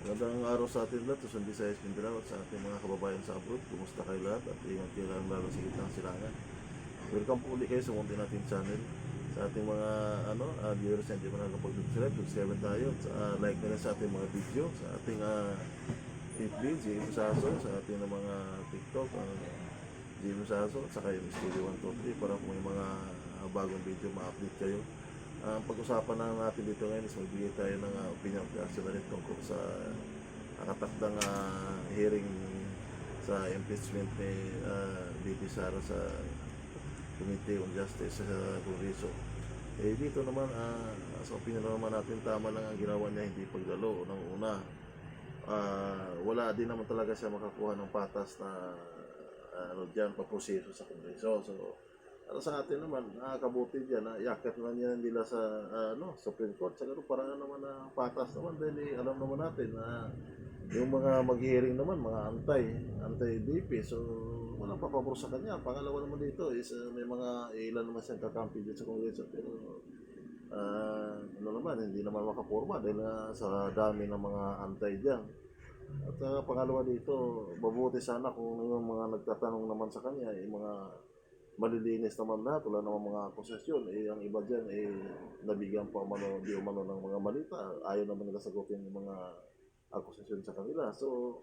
Magandang araw sa ating lahat, Luzon, Visayas, Mindanao at sa ating mga kababayan sa abroad. Kumusta kayo lahat at ingat kayo lalo sa gitnang silangan. Welcome po ulit kayo sa Munti Natin Channel. Sa ating mga viewers na hindi mo nakapag-subscribe, subscribe tayo. Like na rin sa ating mga video, sa ating FB, Jimmy Sasso, sa ating mga TikTok, Jimmy Sasso, at saka yung Studio 123 para kung may mga bagong video ma-update kayo. Ang pag-usapan na natin dito ngayon is magbigay tayo ng opinion reaction na rin tungkol sa nakatakdang hearing sa impeachment ni VP Sara sa Committee on Justice sa Kongreso. Dito naman, sa opinion naman natin, tama lang ang ginawa niya, hindi pagdalo ng una. Wala din naman talaga siya makakuha ng patas na paproseso sa Kongreso. So, sa atin naman, nakakabuti dyan, iakyat na niya nila sa Supreme Court. Siguro para naman na patas naman dahil alam naman natin na yung mga mag-hearing naman, mga anti-DP. So, walang papabor sa kanya. Pangalawa naman dito is may mga ilan naman siyang kakampi dito sa Kongreso. Pero hindi naman makaporma dahil sa dami ng mga antay dyan. At pangalawa dito, mabuti sana kung yung mga nagtatanong naman sa kanya, yung mga malilinis naman lahat, wala naman mga akusasyon. Ang iba dyan, nabigyan pa umano, di umano ng mga malita. Ayaw naman nila sagutin yung mga akusasyon sa kanila. So,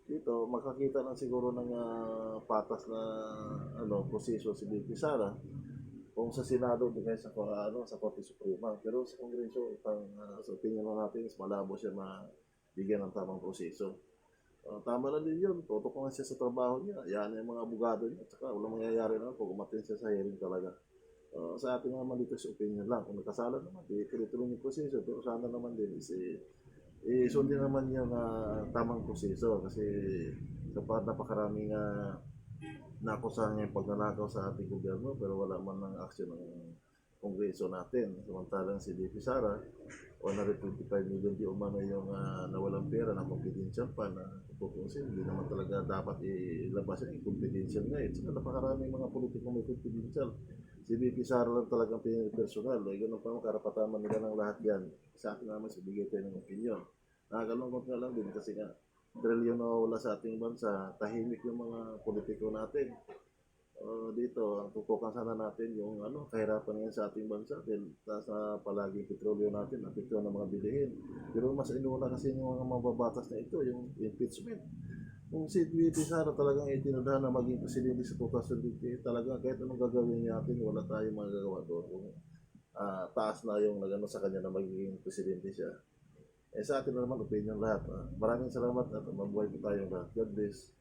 dito, makakita lang siguro ng patas na proseso si VP Sara kung sa Senado o kaya sa Korte Suprema. Pero sa Kongreso, sa opinion natin, is malabo siya bigyan ng tamang proseso. Tama na din yun, tutok na siya sa trabaho niya. Yan yung mga abogado niya. At saka walang mangyayari na pag umatin siya sa hearing talaga. Sa ating naman dito sa opinion lang. Kung nagkasala naman, tuloy-tuloy yung proseso. Pero sana naman din sundin naman yung tamang proseso. Kasi napakaraming nakusahan niya yung pagnanakaw sa ating gobyerno. Pero wala man ng aksyon ng Kongreso natin. Samantalang si VP Sara, 125 million di umano yung nawalang pera na confidential pa na tutusin. Hindi naman talaga dapat ilabas yung confidential nga. Saka napakaraming mga politiko may confidential. Si VP Sara lang talagang personal. Ganun pa ang karapatan nila ng lahat yan. Sa akin naman, bigay tayo ng opinion. Nakakalungkot nga lang din kasi nga trilyon na wala sa ating bansa, tahimik yung mga politiko natin. Dito, ang tutukan sana natin yung kahirapan ngayon sa ating bansa dahil sa palaging petrolyo natin, apekto ng mga bilihin. Pero mas inuna kasi yung mga mababatas na ito, yung impeachment. Kung si VP Sara talagang itinadahan na maging presidente sa 2020, talaga kahit anong gagawin natin, wala tayong magagawa doon. Kung taas na yung nagano sa kanya na magiging presidente siya. Sa atin na naman, opinion lahat. Maraming salamat at mabuhay po tayong lahat. God bless.